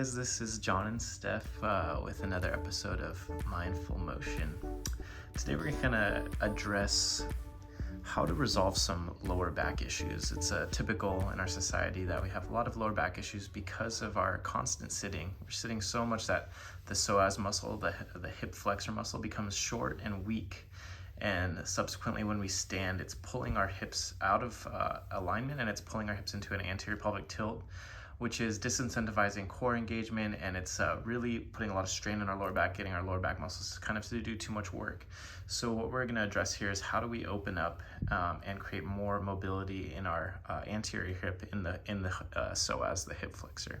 This is John and Steph with another episode of Mindful Motion. Today we're going to address how to resolve some lower back issues. It's typical in our society that we have a lot of lower back issues because of our constant sitting. We're sitting so much that the psoas muscle, the hip flexor muscle, becomes short and weak. And subsequently, when we stand, it's pulling our hips out of alignment and it's pulling our hips into an anterior pelvic tilt, which is disincentivizing core engagement, and it's really putting a lot of strain on our lower back, getting our lower back muscles kind of to do too much work. So what we're gonna address here is how do we open up and create more mobility in our anterior hip in the psoas, the hip flexor.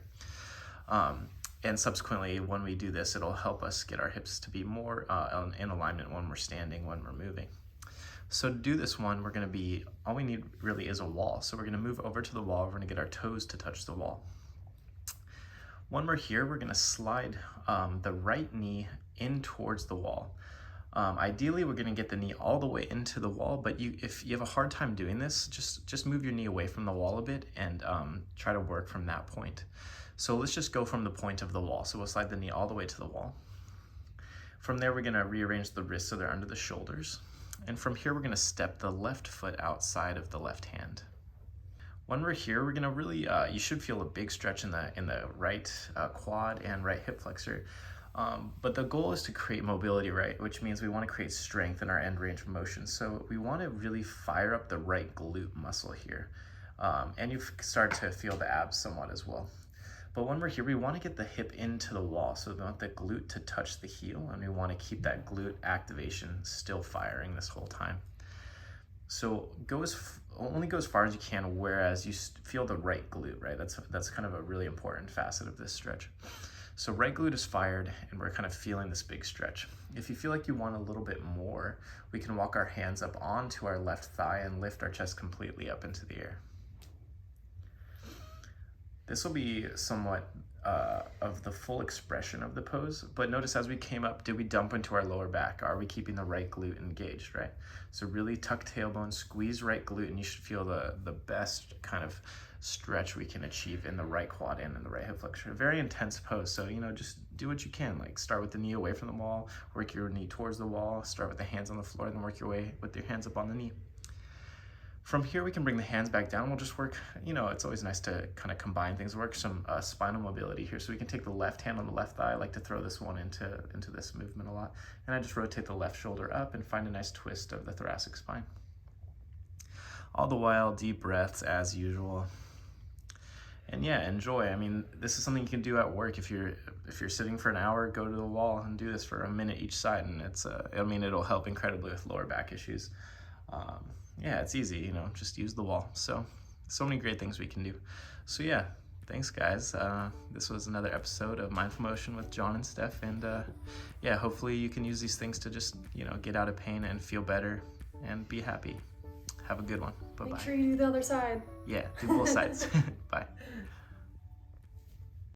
And subsequently, when we do this, it'll help us get our hips to be more in alignment when we're standing, when we're moving. So to do this one, we're gonna be, all we need really is a wall. So we're gonna move over to the wall, we're gonna get our toes to touch the wall. When we're here, we're gonna slide the right knee in towards the wall. Ideally, we're gonna get the knee all the way into the wall, but if you have a hard time doing this, just move your knee away from the wall a bit and try to work from that point. So let's just go from the point of the wall. So we'll slide the knee all the way to the wall. From there, we're gonna rearrange the wrists so they're under the shoulders. And from here, we're gonna step the left foot outside of the left hand. When we're here, we're gonna really, you should feel a big stretch in the right quad and right hip flexor. But the goal is to create mobility, right? Which means we wanna create strength in our end range of motion. So we wanna really fire up the right glute muscle here. And you start to feel the abs somewhat as well. But when we're here, we want to get the hip into the wall. So we want the glute to touch the heel, and we want to keep that glute activation still firing this whole time. So only go as far as you can, whereas you feel the right glute, right? That's kind of a really important facet of this stretch. So right glute is fired, and we're kind of feeling this big stretch. If you feel like you want a little bit more, we can walk our hands up onto our left thigh and lift our chest completely up into the air. This will be somewhat of the full expression of the pose, but notice as we came up, did we dump into our lower back? Are we keeping the right glute engaged, right? So really tuck tailbone, squeeze right glute, and you should feel the best kind of stretch we can achieve in the right quad and in the right hip flexor. Very intense pose, so just do what you can. Like start with the knee away from the wall, work your knee towards the wall, start with the hands on the floor, then work your way with your hands up on the knee. From here, we can bring the hands back down. We'll just work, it's always nice to kind of combine things, work some spinal mobility here. So we can take the left hand on the left thigh. I like to throw this one into this movement a lot. And I just rotate the left shoulder up and find a nice twist of the thoracic spine. All the while, deep breaths as usual. And yeah, enjoy. I mean, this is something you can do at work. If you're sitting for an hour, go to the wall and do this for a minute each side. And it'll help incredibly with lower back issues. Yeah, it's easy, just use the wall. So many great things we can do. So yeah, thanks guys. This was another episode of Mindful Motion with John and Steph. And yeah, hopefully you can use these things to just, get out of pain and feel better and be happy. Have a good one. Bye-bye. Make sure you do the other side. Yeah, do both sides. Bye.